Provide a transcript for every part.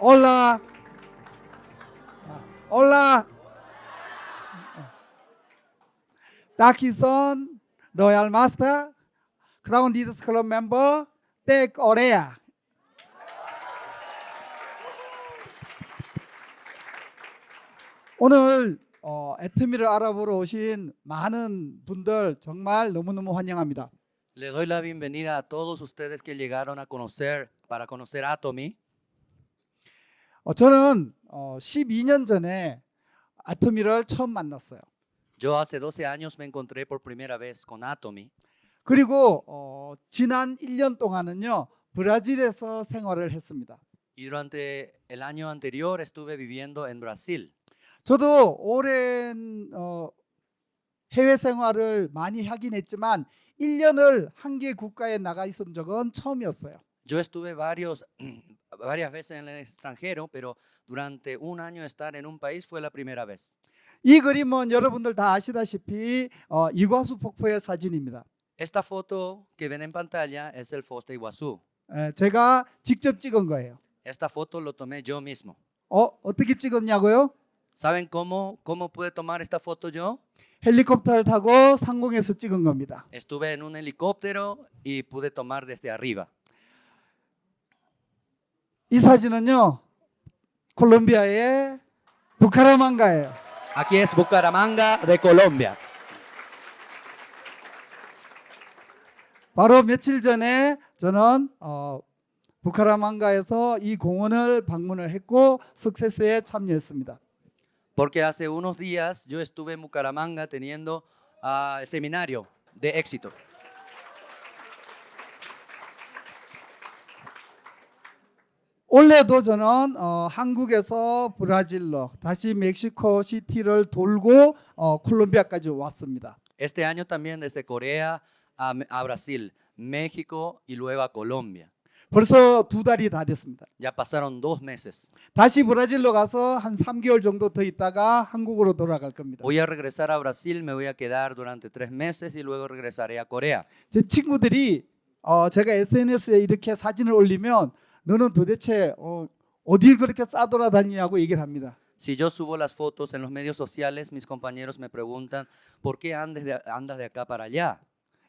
Hola. Hola. Dakison, Royal Master, Crown Leaders Club member, Tech Korea. 오늘 애터미를 알아보러 오신 많은 분들 정말 너무너무 환영합니다. Le doy la bienvenida a todos ustedes que llegaron a conocer, para conocer Atomy. 저는 12년 전에 애터미를 처음 만났어요. Yo hace 12 años me encontré por primera vez con Atomy. 그리고 지난 1년 동안은요 브라질에서 생활을 했습니다. Y durante el año anterior estuve viviendo en Brasil. 저도 오랜 해외 생활을 많이 하긴 했지만 1년을 한 개 국가에 나가 있은 적은 처음이었어요. Yo estuve varias veces en el extranjero, pero durante un año estar en un país fue la primera vez. 이 그림은 여러분들 다 아시다시피 이과수 폭포의 사진입니다. Esta foto que ven en pantalla es el Foz de Iguazú. 제가 직접 찍은 거예요. Esta foto lo tomé yo mismo. 어떻게 찍었냐고요? ¿Saben cómo pude tomar esta foto yo? 헬리콥터를 타고 상공에서 찍은 겁니다. Estuve en un helicóptero y pude tomar desde arriba. 이 사진은요 콜롬비아의 부카라만가예요. Aquí es Bucaramanga de Colombia. 바로 며칠 전에 저는 부카라만가에서 이 공원을 방문을 했고 석세스에 참여했습니다. Porque hace unos días yo estuve en Bucaramanga teniendo el seminario de éxito. 올해도 저는 한국에서 브라질로 다시 멕시코 시티를 돌고 콜롬비아까지 왔습니다. Este año también desde Corea a Brasil, México y luego a Colombia. 벌써 2달이 다 됐습니다. Ya pasaron 2 meses. 다시 브라질로 가서 한 3개월 정도 더 있다가 한국으로 돌아갈 겁니다. Voy a regresar a Brasil, me voy a quedar durante 3 meses y luego regresaré a Corea. 제 친구들이 제가 SNS에 이렇게 사진을 올리면 너는 도대체 어딜 그렇게 싸돌아다니냐고 얘기를 합니다. Si yo subo las fotos en los medios sociales, mis compañeros me preguntan, ¿por qué andas de acá para allá?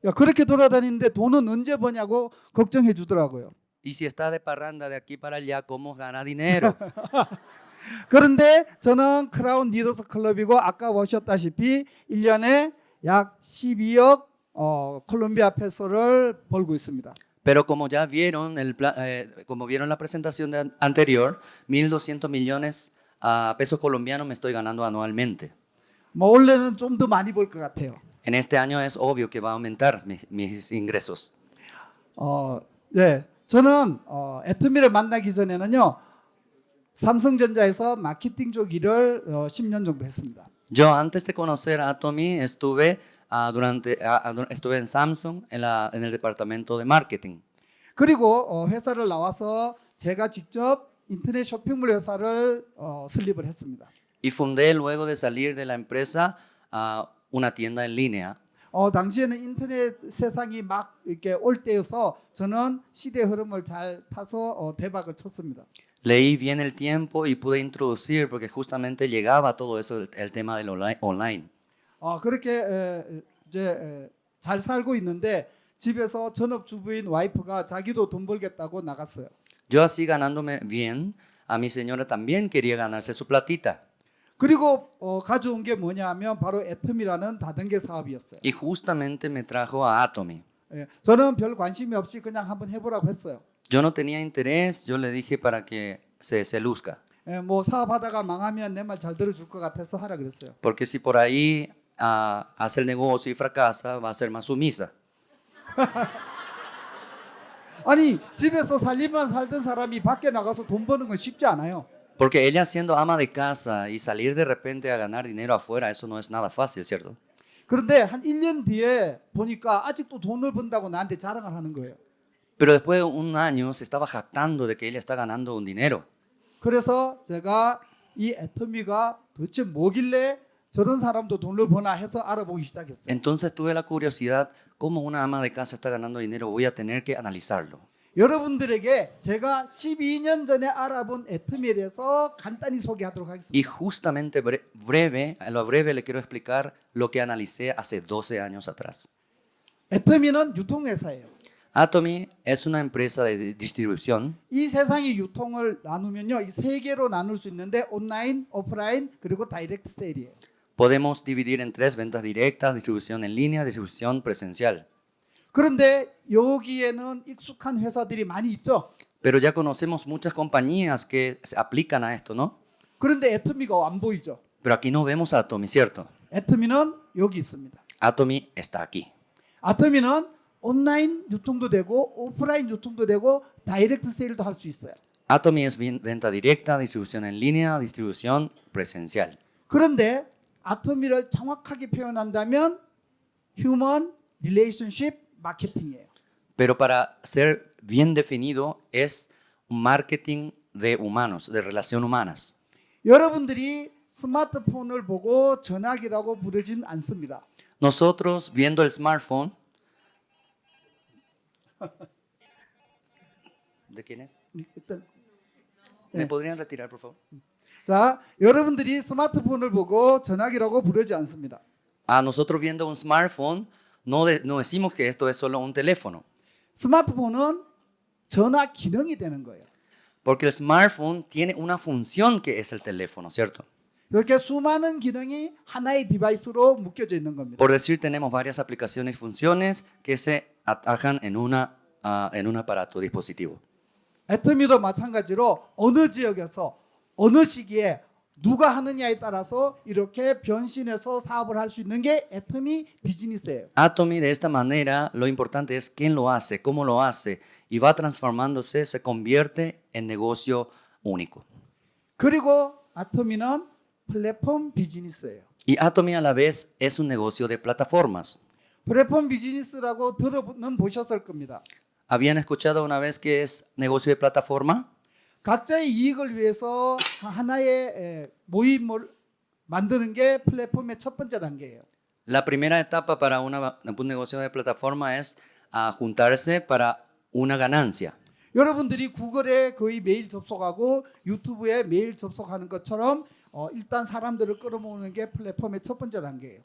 야, 그렇게 돌아다니는데 돈은 언제 버냐고 걱정해 주더라고요. Y si estás de parranda de aquí para allá, ¿cómo gana dinero? 그런데 저는 크라운 리더스 클럽이고 아까 보셨다시피 1년에 약 12억 콜롬비아 페소를 벌고 있습니다. Pero como ya vieron, como vieron la presentación anterior, 1.200 millones pesos colombianos me estoy ganando anualmente. 뭐 원래는 좀 더 많이 벌 것 같아요. En este año es obvio que va a aumentar mis ingresos. 네, 저는 애터미를 만나기 전에는요 삼성전자에서 마케팅 쪽 일을 10년 정도 했습니다. Yo antes de conocer Atomy estuve en Samsung en el departamento de marketing. 그리고 회사를 나와서 제가 직접 인터넷 쇼핑몰 회사를 설립을 했습니다. Y fundé luego de salir de la empresa una tienda en línea. 당시에는 인터넷 세상이 막 이렇게 올 때여서 저는 시대 흐름을 잘 타서 대박을 쳤습니다. Leí bien el tiempo y pude introducir porque justamente llegaba todo eso, el tema del online. 그렇게 이제 잘 살고 있는데 집에서 전업주부인 와이프가 자기도 돈 벌겠다고 나갔어요. Yo así ganándome bien, a mi señora también quería ganarse su platita. 그리고 가져온 게 뭐냐면 바로 애터미라는 다단계 사업이었어요. Y justamente me trajo a Atomy. 저는 별 관심이 없이 그냥 한번 해보라고 했어요. Yo no tenía interés, yo le dije para que se luzca. 뭐 사업하다가 망하면 내 말 잘 들어줄 것 같아서 하라 그랬어요. Porque si por ahí hace el negocio y fracasa, va a ser más sumisa. 아니 집에서 살림만 살던 사람이 밖에 나가서 돈 버는 건 쉽지 않아요. Porque ella siendo ama de casa y salir de repente a ganar dinero afuera, eso no es nada fácil, ¿cierto? 그런데 한 1년 뒤에 보니까 아직도 돈을 번다고 나한테 자랑을 하는 거예요. Pero después de un año se estaba jactando de que ella está ganando un dinero. 그래서 제가 이 애터미가 도대체 뭐길래 저런 사람도 돈을 버나 해서 알아보기 시작했어요. Entonces tuve la curiosidad, ¿cómo una ama de casa está ganando dinero? Voy a tener que analizarlo. 여러분들에게 제가 12년 전에 알아본 애터미에 대해서 간단히 소개하도록 Y 하겠습니다. justamente en lo breve le quiero explicar lo que analicé hace 12 años atrás. 애터미는 유통회사예요. Atomy es una empresa de distribución. 이 세상의 유통을 나누면요, 이 세 개로 나눌 수 있는데 온라인, 오프라인, 그리고 다이렉트 세일이에요. Podemos dividir en tres: ventas directas, distribución en línea, distribución presencial. 그런데 여기에는 익숙한 회사들이 많이 있죠. Pero ya conocemos muchas compañías que se aplican a esto, ¿no? 그런데 애터미가 안 보이죠. Pero aquí no vemos a Atomy, ¿cierto? 애터미는 여기 있습니다. Atomy está aquí. 애터미는 온라인 유통도 되고 오프라인 유통도 되고 다이렉트 세일도 할 수 있어요. Atomy es venta directa, distribución en línea, distribución presencial. 그런데 애터미를 정확하게 표현한다면 휴먼 릴레이션십 마케팅이에요. Pero para ser bien definido es un marketing de humanos, de relación humanas. 여러분들이 스마트폰을 보고 전화기라고 부르진 않습니다. Nosotros viendo el smartphone, ¿de quién es? 일단 ¿Me podrían retirar, por favor? 자, 여러분들이 스마트폰을 보고 전화기라고 부르지 않습니다. A nosotros viendo un smartphone, no decimos que esto es solo un teléfono, 스마트폰은 전화 기능이 되는 거예요. porque el smartphone tiene una función que es el teléfono, ¿cierto? 이렇게 수많은 기능이 하나의 디바이스로 묶여져 있는 겁니다. Por decir, tenemos varias aplicaciones y funciones que se atajan en un aparato, dispositivo. 애터미도 마찬가지로 어느 지역에서 어느 시기에 누가 하느냐에 따라서 이렇게 변신해서 사업을 할 수 있는 게 애터미 비즈니스예요. Atomy, de esta manera, lo importante es quién lo hace, cómo lo hace, y va transformándose, se convierte en negocio único. 그리고 애터미는 플랫폼 비즈니스예요. Y Atomy a la vez es un negocio de plataformas. 플랫폼 비즈니스라고 들어는 보셨을 겁니다. ¿Habían escuchado una vez que es negocio de plataforma? 각자의 이익을 위해서 하나의 모임을 만드는 게 플랫폼의 첫 번째 단계예요. La primera etapa para un negocio de plataforma es juntarse para una ganancia. 여러분들이 구글에 거의 매일 접속하고 유튜브에 매일 접속하는 것처럼 일단 사람들을 끌어모으는 게 플랫폼의 첫 번째 단계예요.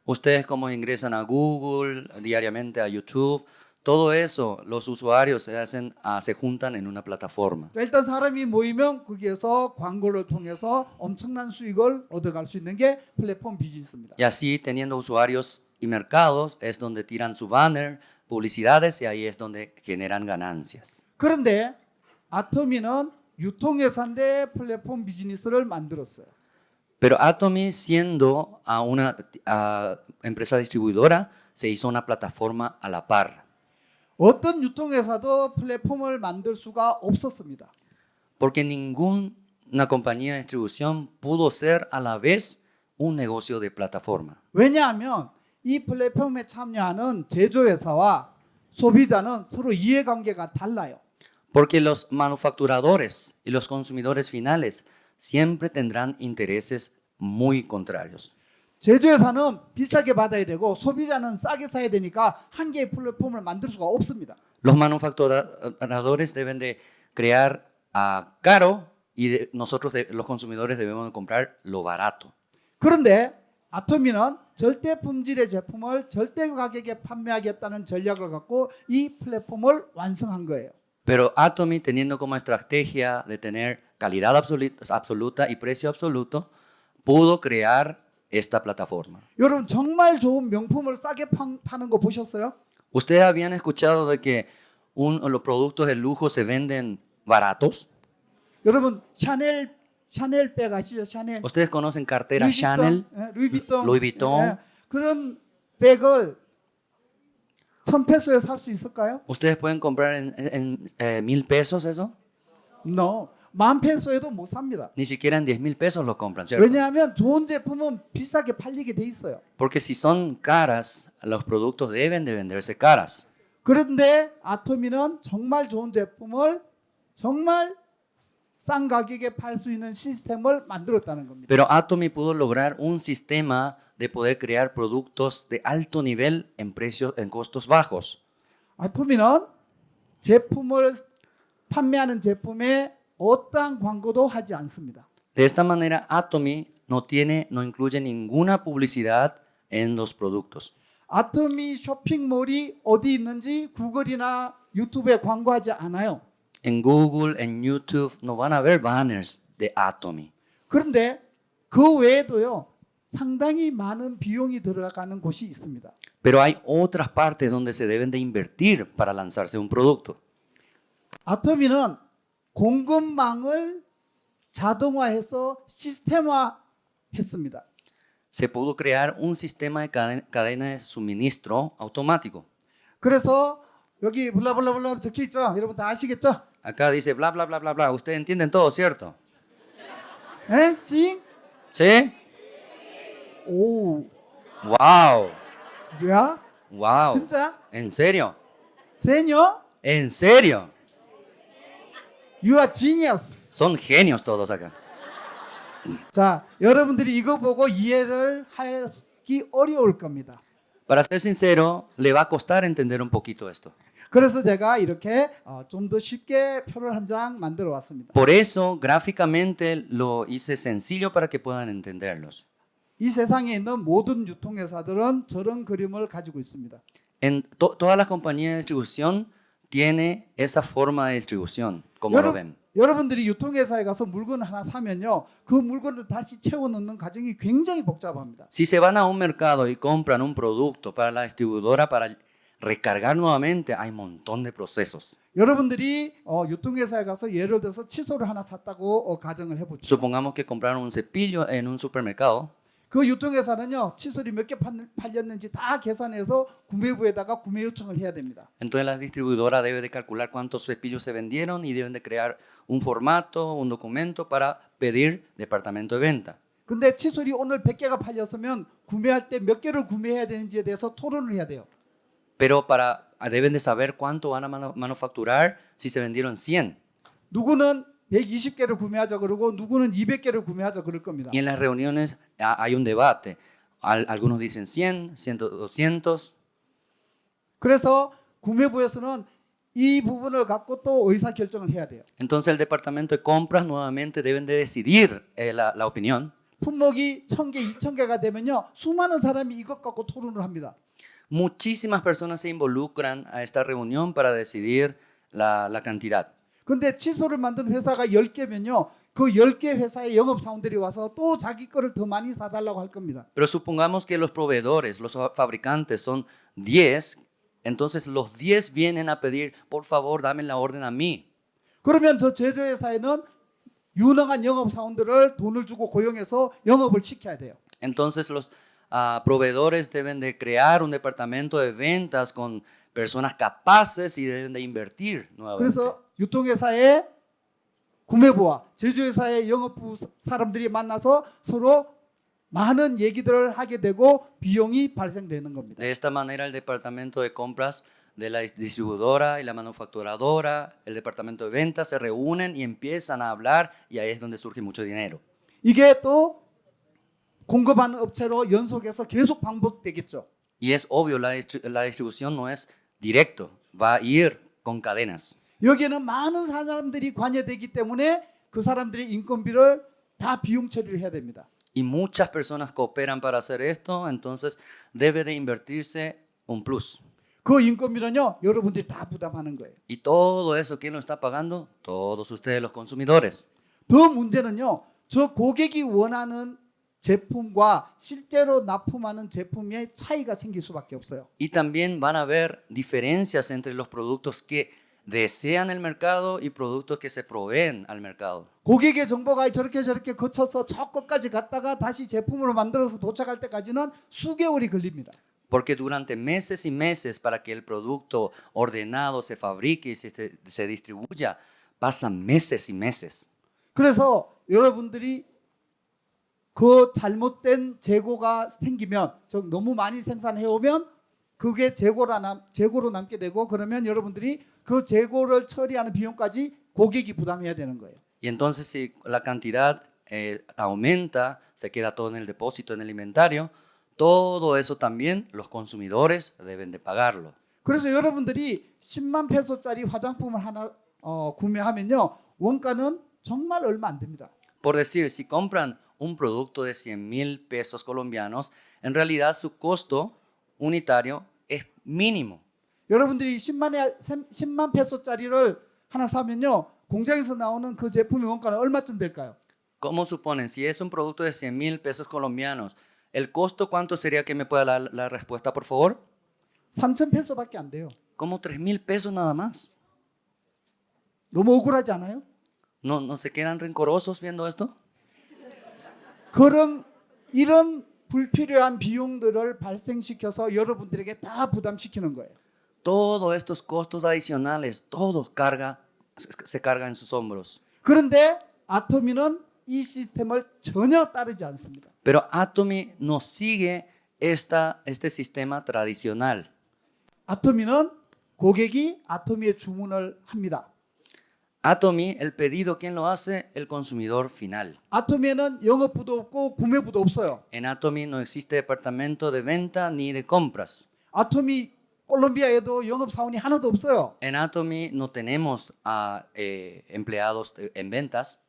Ustedes como ingresan a Google, diariamente a YouTube, todo eso, los usuarios se juntan en una plataforma. 일단 사람이 모이면 거기에서 광고를 통해서 엄청난 수익을 얻어갈 수 있는 게 플랫폼 비즈니스입니다. Y así, teniendo usuarios y mercados, es donde tiran su banner, publicidades, y ahí es donde generan ganancias. 그런데 애터미는 유통회사인데 플랫폼 비즈니스를 만들었어요. Pero Atomy, siendo una empresa distribuidora, se hizo una plataforma a la par. 어떤 유통회사도 플랫폼을 만들 수가 없었습니다. Porque ninguna compañía de distribución pudo ser a la vez un negocio de plataforma. 왜냐하면 이 플랫폼에 참여하는 제조회사와 소비자는 서로 이해관계가 달라요. Porque los manufacturadores y los consumidores finales siempre tendrán intereses muy contrarios. 제조회사는 비싸게 받아야 되고 소비자는 싸게 사야 되니까 한 개의 플랫폼을 만들 수가 없습니다. Los manufacturadores deben de crear caro y nosotros, los consumidores, debemos de comprar lo barato. 그런데 애터미는 절대 품질의 제품을 절대 가격에 판매하겠다는 전략을 갖고 이 플랫폼을 완성한 거예요. Pero Atomy, teniendo como estrategia de tener calidad absoluta y precio absoluto, pudo crear esta plataforma. 여러분 정말 좋은 명품을 싸게 파는 거 보셨어요? ¿Ustedes habían escuchado de que los productos de lujo se venden baratos? 여러분 샤넬 백 아시죠? 샤넬. ¿Ustedes conocen cartera Chanel? 루이비통. Louis Vuitton. 그런 백을 1,000페소에 살 수 있을까요? ¿Ustedes pueden comprar en 1,000 pesos eso? No. 10,000페소에도 못 삽니다. Ni siquiera en 10,000 pesos lo compran, ¿cierto? 왜냐하면 좋은 제품은 비싸게 팔리게 돼 있어요. Porque si son caras, los productos deben de venderse caras. 그런데 애터미는 정말 좋은 제품을 정말 싼 가격에 팔 수 있는 시스템을 만들었다는 겁니다. Pero Atomy pudo lograr un sistema de poder crear productos de alto nivel en costos bajos. 애터미는 제품을 판매하는 제품에 어떠한 광고도 하지 않습니다. De esta manera, Atomy no incluye ninguna publicidad en los productos. 아토미 쇼핑몰이 어디 있는지 구글이나 유튜브에 광고하지 않아요. En Google, en YouTube, no van a ver banners de Atomy. 그런데 그 외에도요, 상당히 많은 비용이 들어가는 곳이 있습니다. Pero hay otras partes donde se deben de invertir para lanzarse un producto. 아토미는 공급망을 자동화해서 시스템화했습니다. Se pudo crear un sistema de cadena de suministro automático. 그래서 여기 블라블라블라 적혀 있죠. 여러분 다 아시겠죠? Acá dice bla, bla, bla, bla, bla. Ustedes entienden todo, ¿cierto? 에? 씨? ¿Sí? 오, ¡Wow! 뭐야? ¡Wow! 진짜? ¿En serio? 세뇨? ¿En serio? You are genius. Son genios todos acá. 자, 여러분들이 이거 보고 이해를 하기 어려울 겁니다. Para ser sincero, le va a costar entender un poquito esto. 그래서 제가 이렇게 좀 더 쉽게 표를 한 장 만들어 왔습니다. Por eso, gráficamente lo hice sencillo para que puedan entenderlos. 이 세상에 있는 모든 유통회사들은 저런 그림을 가지고 있습니다. Todas las compañías de distribución tiene esa forma de distribución, como lo ven. 여러분들이 유통회사에 가서 물건 하나 사면요, 그 물건을 다시 채워 넣는 과정이 굉장히 복잡합니다. Si se van a un mercado y compran un producto para la distribuidora para recargar nuevamente, hay un montón de procesos. 여러분들이 유통회사에 가서 예를 들어서 칫솔을 하나 샀다고 가정을 해보죠. Supongamos que compraron un cepillo en un supermercado. 그 유통회사는요, 칫솔이 몇 개 팔렸는지 다 계산해서 구매부에다가 구매 요청을 해야 됩니다. Entonces la distribuidora debe de calcular cuántos cepillos se vendieron y deben de crear un formato, un documento para pedir departamento de venta. 근데 칫솔이 오늘 100개가 팔렸으면 구매할 때 몇 개를 구매해야 되는지에 대해서 토론을 해야 돼요. Pero deben de saber cuánto van a manufacturar si se vendieron 100. 누구는 120개를 구매하자 그러고 누구는 200개를 구매하자 그럴 겁니다. Y en las reuniones hay un debate. Algunos dicen 100, 200. 그래서 구매부에서는 이 부분을 갖고 또 의사 결정을 해야 돼요. Entonces el departamento de compras nuevamente deben de decidir la opinión. 품목이 1000개, 2000개가 되면요, 수많은 사람이 이것 갖고 토론을 합니다. Muchísimas personas se involucran a esta reunión para decidir la cantidad. 근데 칫솔을 만든 회사가 10개면요, 그 10개 회사의 영업사원들이 와서 또 자기 거를 더 많이 사달라고 할 겁니다. Pero supongamos que los proveedores, los fabricantes son 10, entonces los 10 vienen a pedir, por favor, dame la orden a mí. 그러면 저 제조회사에는 유능한 영업사원들을 돈을 주고 고용해서 영업을 시켜야 돼요. Entonces los proveedores deben de crear un departamento de ventas con personas capaces y deben de invertir nuevamente. 그래서 유통회사의 구매부와 제조회사의 영업부 사람들이 만나서 서로 많은 얘기들을 하게 되고 비용이 발생되는 겁니다. De esta manera el departamento de compras de la distribuidora y la manufacturadora, el departamento de ventas se reúnen y empiezan a hablar y ahí es donde surge mucho dinero. 이게 또 공급하는 업체로 연속해서 계속 반복되겠죠. Y es obvio, la distribución no es directo, va a ir con cadenas. 여기에는 많은 사람들이 관여되기 때문에 그 사람들의 인건비를 다 비용 처리를 해야 됩니다. Y muchas personas cooperan para hacer esto, entonces debe de invertirse un plus. 그 인건비는요, 여러분들이 다 부담하는 거예요. Y todo eso, ¿quién lo está pagando? Todos ustedes, los consumidores. 더 문제는요, 저 고객이 원하는 제품과 실제로 납품하는 제품의 차이가 생길 수밖에 없어요. Y también van a haber diferencias entre los productos que desean el mercado y productos que se proveen al mercado. 고객의 정보가 저렇게 거쳐서 저 끝까지 갔다가 다시 제품으로 만들어서 도착할 때까지는 수개월이 걸립니다. Porque durante meses y meses para que el producto ordenado se fabrique y se distribuya, pasan meses y meses. 그래서 여러분들이 그 잘못된 재고가 생기면, 즉 너무 많이 생산해 오면 그게 재고로 남게 되고, 그러면 여러분들이 그 재고를 처리하는 비용까지 고객이 부담해야 되는 거예요. Y entonces si la cantidad aumenta, se queda todo en el depósito, en el inventario, todo eso también los consumidores deben de pagarlo. 그래서 여러분들이 10만 페소짜리 화장품을 하나 구매하면요. 원가는 정말 얼마 안 됩니다. Por decir, si compran un producto de 100,000 pesos colombianos, en realidad su costo unitario es mínimo. 여러분들이 10만 페소짜리를 하나 사면요. 공장에서 나오는 그 제품의 원가는 얼마쯤 될까요? ¿Cómo suponen? Si es un producto de 100,000 pesos colombianos, ¿el costo cuánto sería que me pueda dar la respuesta, por favor? 3천 페소밖에 안 돼요. Como 3,000 pesos nada más. 너무 억울하지 않아요? ¿No se quedan rencorosos viendo esto? 이런 불필요한 비용들을 발생시켜서 여러분들에게 다 부담시키는 거예요. Todos estos costos adicionales, todo se carga en sus hombros. 그런데 아토미는 이 시스템을 전혀 따르지 않습니다. Pero Atomy no sigue este sistema tradicional. 아토미는 고객이 아토미에 주문을 합니다. Atomy, el pedido, ¿quién lo hace? El consumidor final. 아토미에는 영업부도 없고 구매부도 없어요. En Atomy no existe departamento de venta ni de compras. 아토미 콜롬비아에도 영업사원이 하나도 없어요. En Atomy no tenemos empleados en ventas.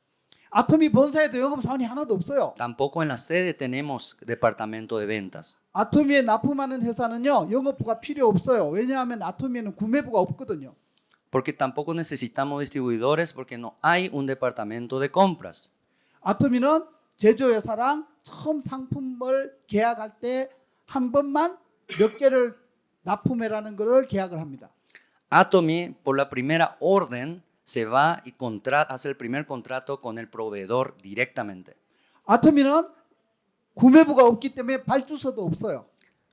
아토미 본사에도 영업사원이 하나도 없어요. Tampoco en la sede tenemos departamento de ventas. 아토미에 납품하는 회사는요. 영업부가 필요 없어요. 왜냐하면 아토미에는 구매부가 없거든요. Porque tampoco necesitamos distribuidores porque no hay un departamento de compras. 아토미는 제조회사랑 처음 상품을 계약할 때 한 번만 몇 개를 납품해라는 것을 계약을 합니다. Atomy, por la primera orden, se va y hace el primer contrato con el proveedor directamente. 아토미는 구매부가 없기 때문에 발주서도 없어요.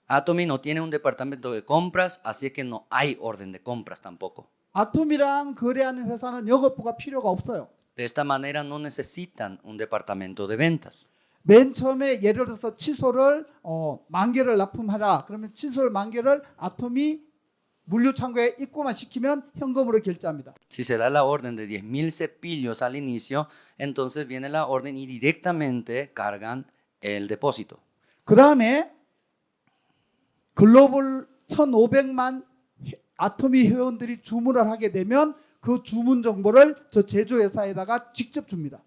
Atomy no tiene un departamento de compras, así es que no hay orden de compras tampoco. 아토미랑 거래하는 회사는 영업부가 필요가 없어요. De esta manera no necesitan un departamento de ventas. 맨 처음에 예를 들어서 칫솔을 10,000개를 납품하라. 그러면 칫솔 10,000개를 아토미 물류창고에 입고만 시키면 현금으로 결제합니다. Si se da la orden de 10,000 cepillos al inicio, entonces viene la orden y directamente cargan el depósito. 그 다음에 글로벌 1,500만 아토미 회원들이 주문을 하게 되면 그 주문 정보를 저 제조회사에다가 직접 줍니다.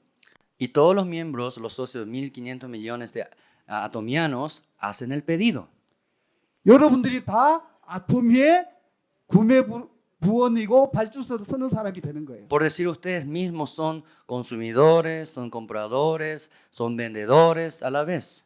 Y todos los miembros, los socios, 1.500 millones de atomianos, hacen el pedido. 여러분들이 다 아토미의 구매부원이고 발주서를 쓰는 사람이 되는 거예요. Por decir, ustedes mismos son consumidores, son compradores, son vendedores a la vez.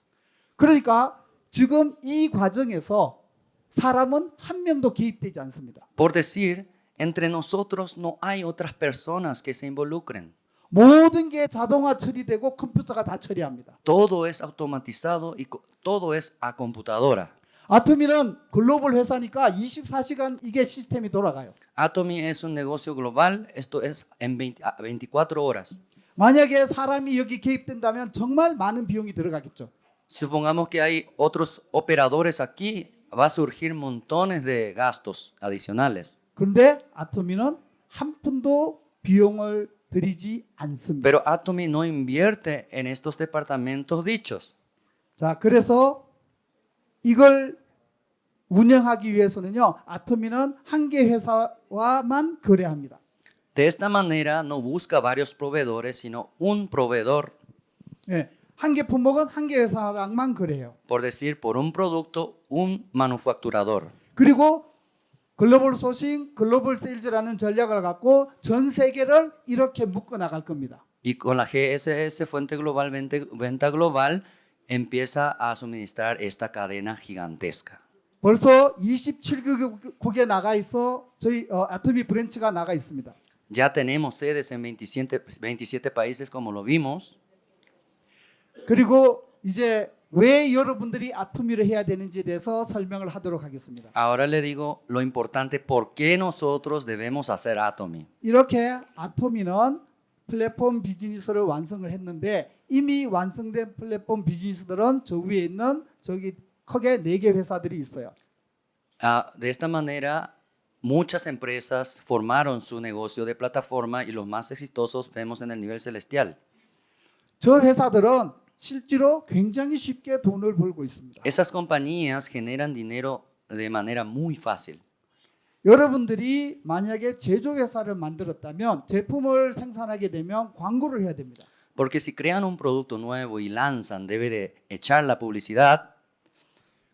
그러니까 지금 이 과정에서 사람은 한 명도 개입되지 않습니다. Por decir, entre nosotros no hay otras personas que se involucren. 모든 게 자동화 처리되고 컴퓨터가 다 처리합니다. Todo es automatizado y todo es a computadora. 아토미는 글로벌 회사니까 24시간 이게 시스템이 돌아가요. Atomy es un negocio global, esto es en 24 horas. 만약에 사람이 여기 개입된다면 정말 많은 비용이 들어가겠죠. Supongamos que hay otros operadores aquí, va a surgir montones de gastos adicionales. 그런데 아토미는 한 푼도 비용을 들이지 않습니다. Pero Atomy no invierte en estos departamentos dichos. 자, 그래서 이걸 운영하기 위해서는요. 아토미는 한 개 회사와만 거래합니다. De esta manera no busca varios proveedores, sino un proveedor. 네, 한 개 품목은 한 개 회사랑만 거래해요. Por decir, por un producto, un manufacturador. 그리고 글로벌 소싱, 글로벌 세일즈라는 전략을 갖고 전 세계를 이렇게 묶어 나갈 겁니다. Y con la GSS, Fuente Global, Venta Global, empieza a suministrar esta cadena gigantesca. 벌써 27개국에 나가 있어 저희 아토미 브랜치가 나가 있습니다. Ya tenemos sedes en 27 países, como lo vimos. 그리고 이제 왜 여러분들이 아토미를 해야 되는지에 대해서 설명을 하도록 하겠습니다. Ahora le digo lo importante, ¿por qué nosotros debemos hacer Atomy? 이렇게 아토미는 플랫폼 비즈니스를 완성을 했는데 이미 완성된 플랫폼 비즈니스들은 저 위에 있는 저기 크게 4개 회사들이 있어요. De esta manera, muchas empresas formaron su negocio de plataforma y los más exitosos vemos en el nivel celestial. 저 회사들은 실제로 굉장히 쉽게 돈을 벌고 있습니다. Esas compañías generan dinero de manera muy fácil. 여러분들이 만약에 제조회사를 만들었다면 제품을 생산하게 되면 광고를 해야 됩니다. Porque si crean un producto nuevo y lanzan, debe de echar la publicidad.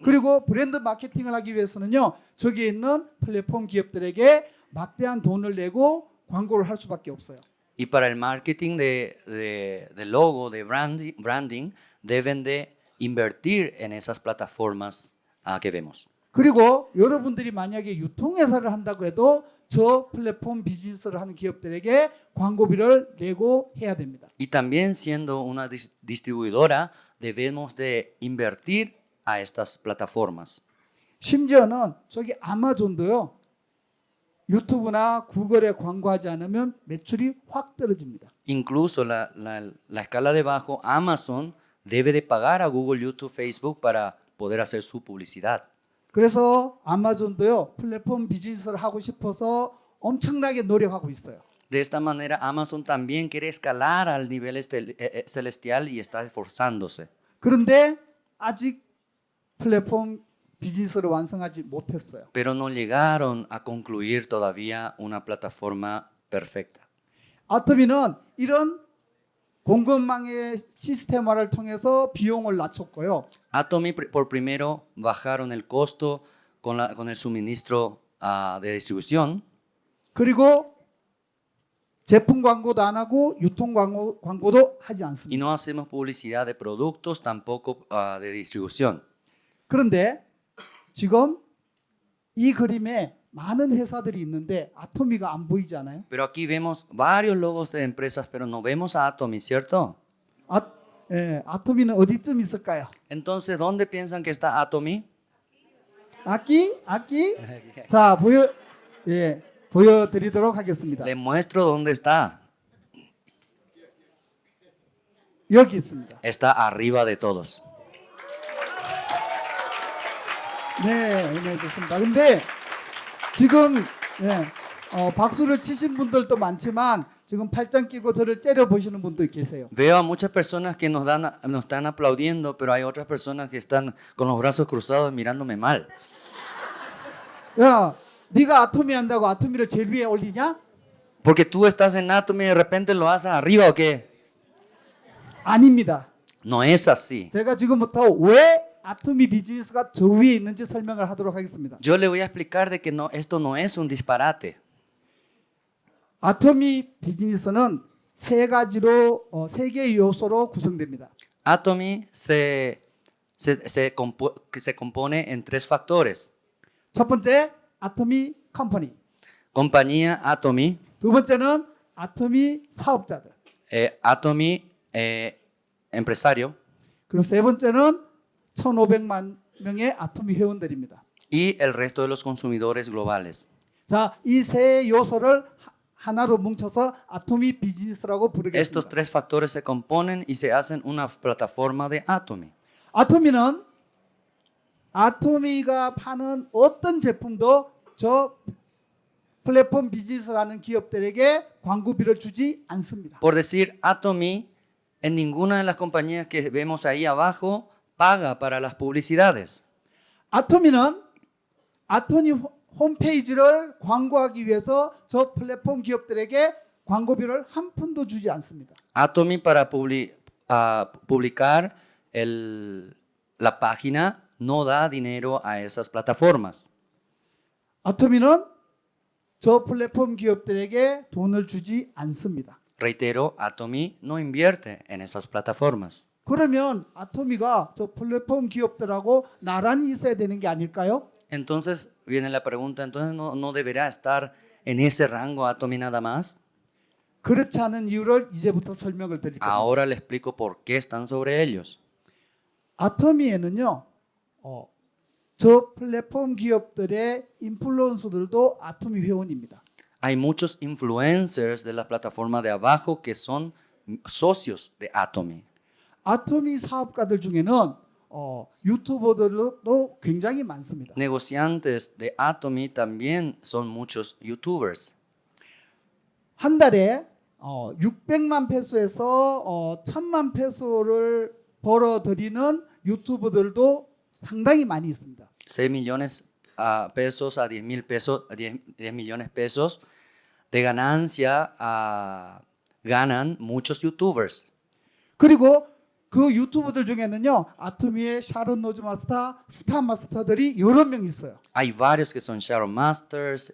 그리고 브랜드 마케팅을 하기 위해서는요. 저기에 있는 플랫폼 기업들에게 막대한 돈을 내고 광고를 할 수밖에 없어요. Y para el marketing de logo, de branding, deben de invertir en esas plataformas que vemos. 그리고 여러분들이 만약에 유통회사를 한다고 해도 저 플랫폼 비즈니스를 하는 기업들에게 광고비를 내고 해야 됩니다. Y también siendo una distribuidora, debemos de invertir a estas plataformas. 심지어는 저기 아마존도요. 유튜브나 구글에 광고하지 않으면 매출이 확 떨어집니다. Incluso la escala de bajo, Amazon debe de pagar a Google, YouTube, Facebook para poder hacer su publicidad. 그래서 아마존도요. 플랫폼 비즈니스를 하고 싶어서 엄청나게 노력하고 있어요. De esta manera, Amazon también quiere escalar al nivel celestial y está esforzándose. 그런데 아직 플랫폼 비즈니스를 완성하지 못했어요. Pero no llegaron a concluir todavía una plataforma perfecta. 아토미는 이런 공급망의 시스템화를 통해서 비용을 낮췄고요. Atomy por primero bajaron el costo con el suministro de distribución. 그리고 제품 광고도 안 하고 유통 광고도 하지 Y 않습니다. no hacemos publicidad de productos, tampoco de distribución. 그런데 지금 이 그림에 많은 회사들이 있는데 아토미가 안 보이지 않아요? Pero aquí vemos varios logos de empresas, pero no vemos a Atomy, ¿cierto? 아토미는 어디쯤 있을까요? Entonces, ¿dónde piensan que está Atomy? aquí? 자, 보여드리도록 하겠습니다. Les muestro dónde está. 여기 있습니다. Está arriba de todos. 네, 좋습니다. 근데 지금 박수를 치신 분들도 많지만 지금 팔짱 끼고 저를 째려 보시는 분도 계세요. Veo a muchas personas que nos están aplaudiendo, pero hay otras personas que están con los brazos cruzados mirándome mal. 야, 네가 아토미 한다고 아토미를 제일 위에 올리냐? Porque tú estás en Atomy y de repente lo haces arriba o qué? 아닙니다. No es así. 제가 지금부터 왜 아토미 비즈니스가 저 위에 있는지 설명을 하도록 하겠습니다. Yo le voy a explicar de que esto no es un disparate. 아토미 비즈니스는 세 개의 요소로 구성됩니다. Atomy se compone en tres factores. 첫 번째, 아토미 컴퍼니. Compañía Atomy, 두 번째는 아토미 사업자들. Atomy empresario 그리고 세 번째는 1,500만 명의 아토미 회원들입니다. y el resto de los consumidores globales. 자, 이 세 요소를 하나로 뭉쳐서 아토미 비즈니스라고 Estos 부르겠습니다. tres factores se componen y se hacen una plataforma de Atomy. 아토미는 아토미가 파는 어떤 제품도 저 플랫폼 비즈니스라는 기업들에게 광고비를 주지 않습니다. Por decir, Atomy en ninguna de las compañías que vemos ahí abajo paga para las publicidades. 아토미는 아토미 홈페이지를 광고하기 위해서 저 플랫폼 기업들에게 광고비를 한 푼도 주지 않습니다. Atomy para publicar la página no da dinero a esas plataformas. 아토미는 저 플랫폼 기업들에게 돈을 주지 않습니다. Reitero, Atomy no invierte en esas plataformas. 그러면 아토미가 저 플랫폼 기업들하고 나란히 있어야 되는 게 아닐까요? Entonces viene la pregunta, entonces no deberá estar en ese rango Atomy nada más. 그렇지 않은 이유를 이제부터 설명을 드릴 겁니다. Ahora le explico por qué están sobre ellos. 아토미에는요, 저 플랫폼 기업들의 인플루언서들도 아토미 회원입니다. Hay muchos influencers de la plataforma de abajo que son socios de Atomy. 아토미 사업가들 중에는 유튜버들도 굉장히 많습니다. Negociantes de Atomy también son muchos YouTubers. 한 달에 600만 페소에서 1000만 페소를 벌어들이는 유튜버들도 상당히 많이 있습니다. 6 millones pesos a 10 mil pesos, a 10 millones pesos de ganancia ganan muchos youtubers. 그리고 그 유튜버들 중에는요, 아토미의 샤론 노즈 마스터, 스타 마스터들이 여러 명 있어요. Hay varios que son Shadow Masters,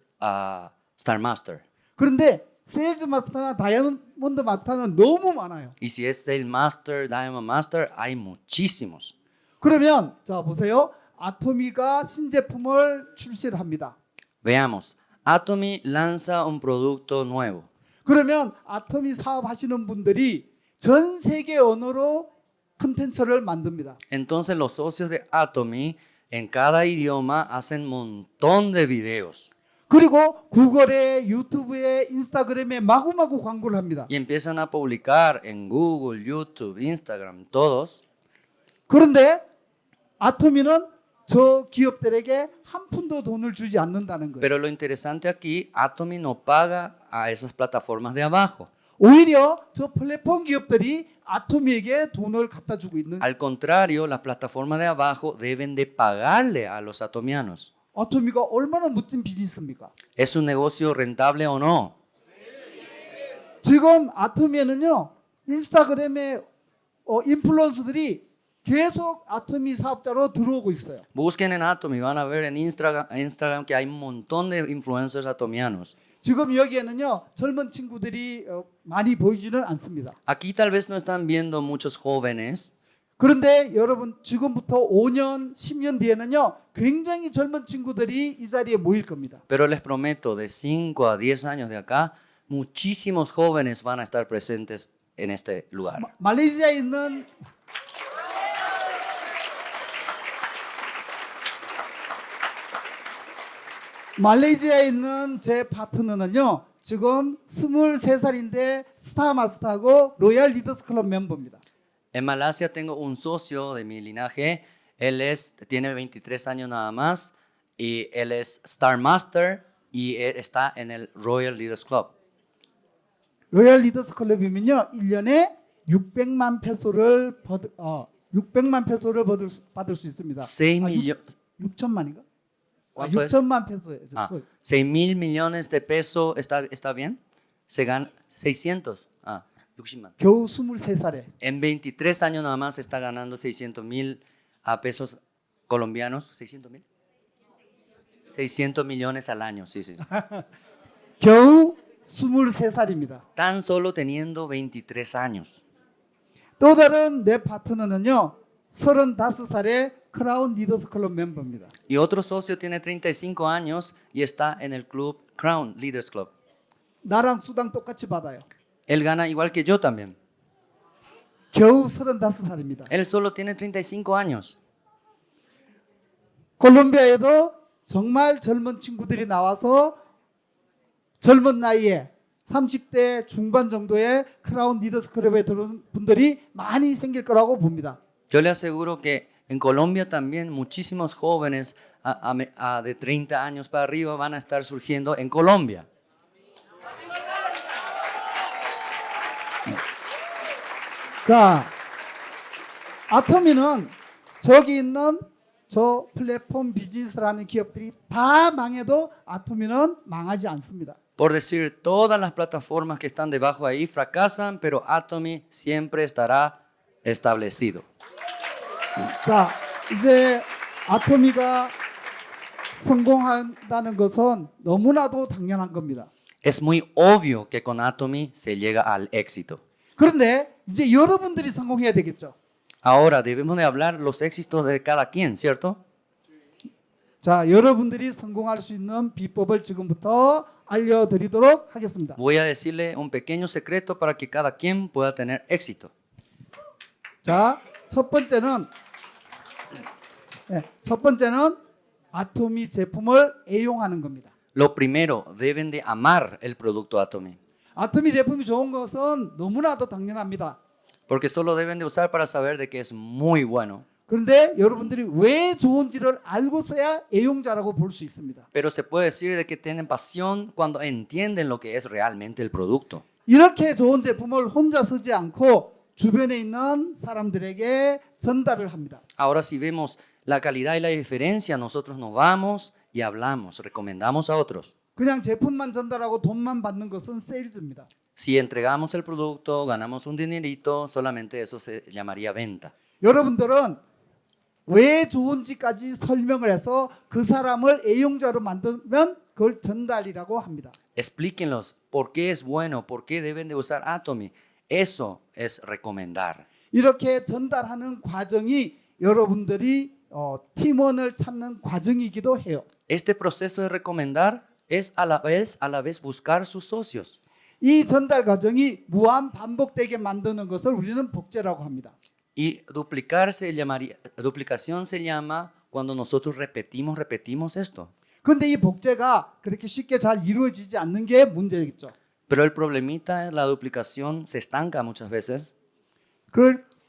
Star Master. 그런데 세일즈 마스터나 다이아몬드 마스터는 너무 많아요. Y si es Sale Master, Diamond Master, hay muchísimos. 그러면 자 보세요. 아토미가 신제품을 출시를 합니다. Veamos, Atomy lanza un producto nuevo. 그러면 아토미 사업하시는 분들이 전 세계 언어로 콘텐츠를 만듭니다. Entonces los socios de Atomy en cada idioma hacen un montón de videos 그리고 구글에 유튜브에 인스타그램에 마구마구 광고를 합니다. y empiezan a publicar en Google, YouTube, Instagram, todos. 그런데 아토미는 저 기업들에게 한 푼도 돈을 주지 않는다는 거예요. Pero lo interesante aquí, Atomy no paga a esas plataformas de abajo. 오히려 저 플랫폼 기업들이 아토미에게 돈을 갖다 주고 있는. Al contrario, las plataformas de abajo deben de pagarle a los atomianos. 아토미가 얼마나 멋진 비즈니스입니까? ¿Es un negocio rentable o no? 지금 아토미에는요 인스타그램에 인플루언서들이 계속 아토미 사업자로 들어오고 있어요. Busquen en Atomy, van a ver en Instagram que hay un montón de influencers atomianos. 지금 여기에는요 젊은 친구들이 많이 보이지는 않습니다. Aquí tal vez no están viendo muchos jóvenes, 그런데 여러분 지금부터 5년, 10년 뒤에는요 굉장히 젊은 친구들이 이 자리에 모일 겁니다. pero les prometo, de 5 a 10 años de acá, muchísimos jóvenes van a estar presentes en este lugar. 말레이시아에 있는 제 파트너는요 지금 23살인데 스타 마스터하고 로얄 리더스 클럽 멤버입니다. En Malasia tengo un socio de mi linaje, tiene 23 años nada más y él es Star Master y está en el Royal Leaders Club. 로얄 리더스 클럽이면요 1년에 600만 페소를 받을 수 있습니다. 6 millones. 6천만인가? ¿Cuánto es? 6천만 페소예요. 6 mil millones de pesos, ¿está bien? Se gana 600. 60만. 겨우 23살에. En 23 años nada más está ganando 600 mil pesos colombianos. 600 mil. 600 millones al año, sí. 겨우 23살입니다. Tan solo teniendo 23 años. 또 다른 내 파트너는요 35살의 크라운 리더스 클럽 멤버입니다. Y otro socio tiene 35 años y está en el club Crown Leaders Club. 나랑 수당 똑같이 받아요. Él gana igual que yo también. 겨우 35살입니다. Él solo tiene 35 años. 콜롬비아에도 정말 젊은 친구들이 나와서 젊은 나이에 30대 중반 정도의 크라운 리더스 클럽에 들어온 분들이 많이 생길 거라고 봅니다. Yo le aseguro que en Colombia también muchísimos jóvenes de 30 años para arriba van a estar surgiendo en Colombia. 자, 아토미는 저기 있는 저 플랫폼 비즈니스라는 기업들이 다 망해도 아토미는 망하지 않습니다. Por decir, todas las plataformas que están debajo ahí fracasan, pero Atomy siempre estará establecido. 자, 이제 아토미가 성공한다는 것은 너무나도 당연한 겁니다. Es muy obvio que con Atomy se llega al éxito. 그런데 이제 여러분들이 성공해야 되겠죠. Ahora debemos de hablar los éxitos de cada quien, ¿cierto? 자, 여러분들이 성공할 수 있는 비법을 지금부터 알려드리도록 하겠습니다. Voy a decirle un pequeño secreto para que cada quien pueda tener éxito. 자, 첫 번째는 아토미 제품을 애용하는 겁니다. Lo primero, deben de amar el producto Atomy, 아토미 제품이 좋은 것은 너무나도 당연합니다. porque solo deben de usar para saber de que es muy bueno. 그런데 여러분들이 왜 좋은지를 알고서야 애용자라고 볼 수 있습니다. Pero se puede decir de que tienen pasión cuando entienden lo que es realmente el producto. 이렇게 좋은 제품을 혼자 쓰지 않고 주변에 있는 사람들에게 전달을 합니다. Ahora si vemos la calidad y la diferencia, nosotros nos vamos y hablamos, recomendamos a otros. 그냥 제품만 전달하고 돈만 받는 것은 세일즈입니다. Si entregamos el producto, ganamos un dinerito, solamente eso se llamaría venta. 여러분들은 왜 좋은지까지 설명을 해서 그 사람을 애용자로 만들면 그걸 전달이라고 합니다. Explíquenlos por qué es bueno, por qué deben de usar Atomy. Eso es recomendar. 이렇게 전달하는 과정이 여러분들이 팀원을 찾는 과정이기도 해요. Este proceso de recomendar es a la vez buscar sus socios. 이 전달 과정이 무한 반복되게 만드는 것을 우리는 복제라고 합니다. Y duplicación se llama cuando nosotros repetimos esto. 그런데 이 복제가 그렇게 쉽게 잘 이루어지지 않는 게 문제겠죠. Pero el problemita es la duplicación se estanca muchas veces.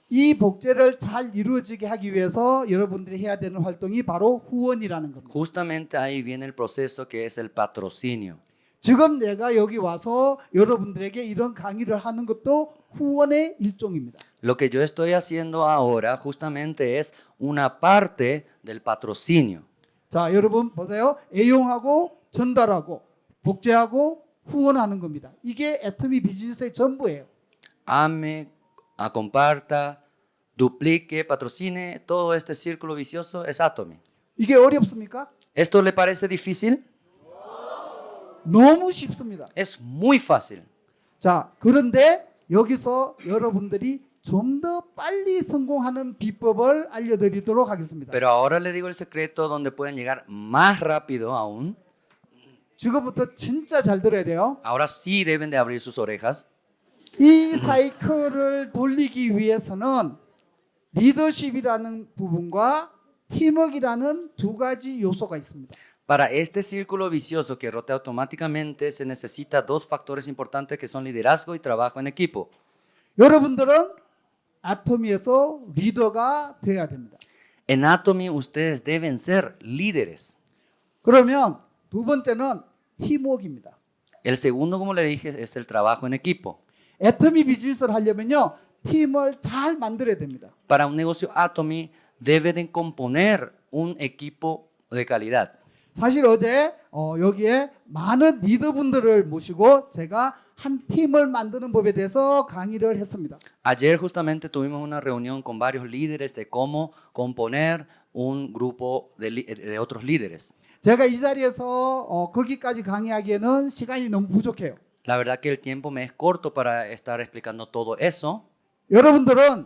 이 복제를 잘 이루어지게 하기 위해서 여러분들이 해야 되는 활동이 바로 후원이라는 겁니다. Justamente ahí viene el proceso que es el patrocinio. 지금 내가 여기 와서 여러분들에게 이런 강의를 하는 것도 후원의 일종입니다. Lo que yo estoy haciendo ahora justamente es una parte del patrocinio. 자, 여러분 보세요. 애용하고 전달하고 복제하고 후원하는 겁니다. 이게 애터미 비즈니스의 전부예요. Ame, comparta, duplique, patrocine, todo este círculo vicioso es Atomy. 이게 어렵습니까? ¿Esto le parece difícil? 너무 쉽습니다. Es muy fácil. 자, 그런데 여기서 여러분들이 좀 더 빨리 성공하는 비법을 알려드리도록 하겠습니다. Pero ahora le digo el secreto donde pueden llegar más rápido aún. 지금부터 진짜 잘 들어야 돼요. Ahora sí deben de abrir sus orejas. 이 사이클을 돌리기 위해서는 리더십이라는 부분과 팀워크라는 두 가지 요소가 있습니다. Para este círculo vicioso que rotea automáticamente se necesita dos factores importantes que son liderazgo y trabajo en equipo. 여러분들은 아토미에서 리더가 돼야 됩니다. En Atomy ustedes deben ser líderes. 그러면 두 번째는 팀워크입니다. El segundo, como le dije, es el trabajo en equipo. 애터미 비즈니스를 하려면요, 팀을 잘 만들어야 됩니다. Para un negocio Atomy deben componer un equipo de calidad. 사실 어제 여기에 많은 리더분들을 모시고 제가 한 팀을 만드는 법에 대해서 강의를 했습니다. Ayer justamente tuvimos una reunión con varios líderes de cómo componer un grupo de otros líderes. 제가 이 자리에서 거기까지 강의하기에는 시간이 너무 부족해요. La verdad que el tiempo me es corto para estar explicando todo eso. 여러분들은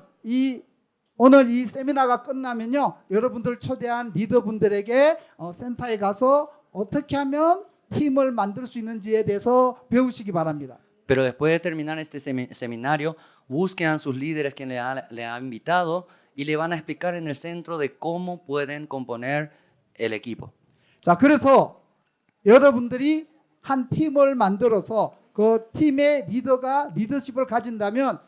오늘 이 세미나가 끝나면요, 여러분들 초대한 리더분들에게 센터에 가서 어떻게 하면 팀을 만들 수 있는지에 대해서 배우시기 바랍니다. Pero después de terminar este seminario, busquen a sus líderes que le ha invitado y le van a explicar en el centro de cómo pueden componer el equipo. 자, 그래서 여러분들이 한 팀을 만들어서 그 팀의 리더십을 가진다면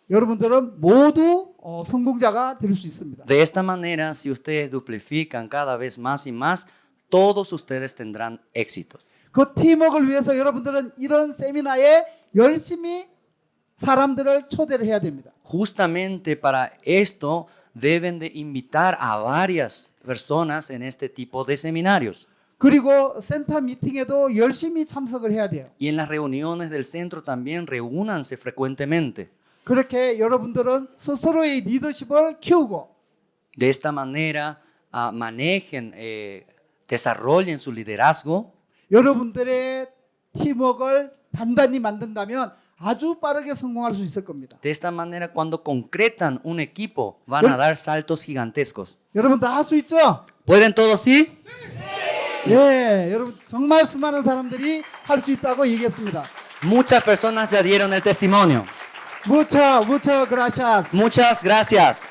여러분들은 모두 성공자가 될 수 있습니다. De esta manera, si ustedes duplican cada vez más y más, todos ustedes tendrán éxitos. 그 팀워크를 위해서 여러분들은 이런 세미나에 열심히 사람들을 초대를 해야 됩니다. Justamente para esto deben de invitar a varias personas en este tipo de seminarios. 그리고 센터 미팅에도 열심히 참석을 해야 돼요. Y en las reuniones del centro también reúnanse frecuentemente. 그렇게 여러분들은 스스로의 리더십을 키우고 De esta manera manejen, desarrollen su liderazgo. 여러분들의 팀워크를 단단히 만든다면 아주 빠르게 성공할 수 있을 겁니다. De esta manera, cuando concretan un equipo, van a dar saltos gigantescos. 여러분 다 할 수 있죠? ¿Pueden todos sí? 예, 여러분 정말 수많은 사람들이 할 수 있다고 얘기했습니다. Muchas personas ya dieron el testimonio. Muchas gracias. Muchas gracias.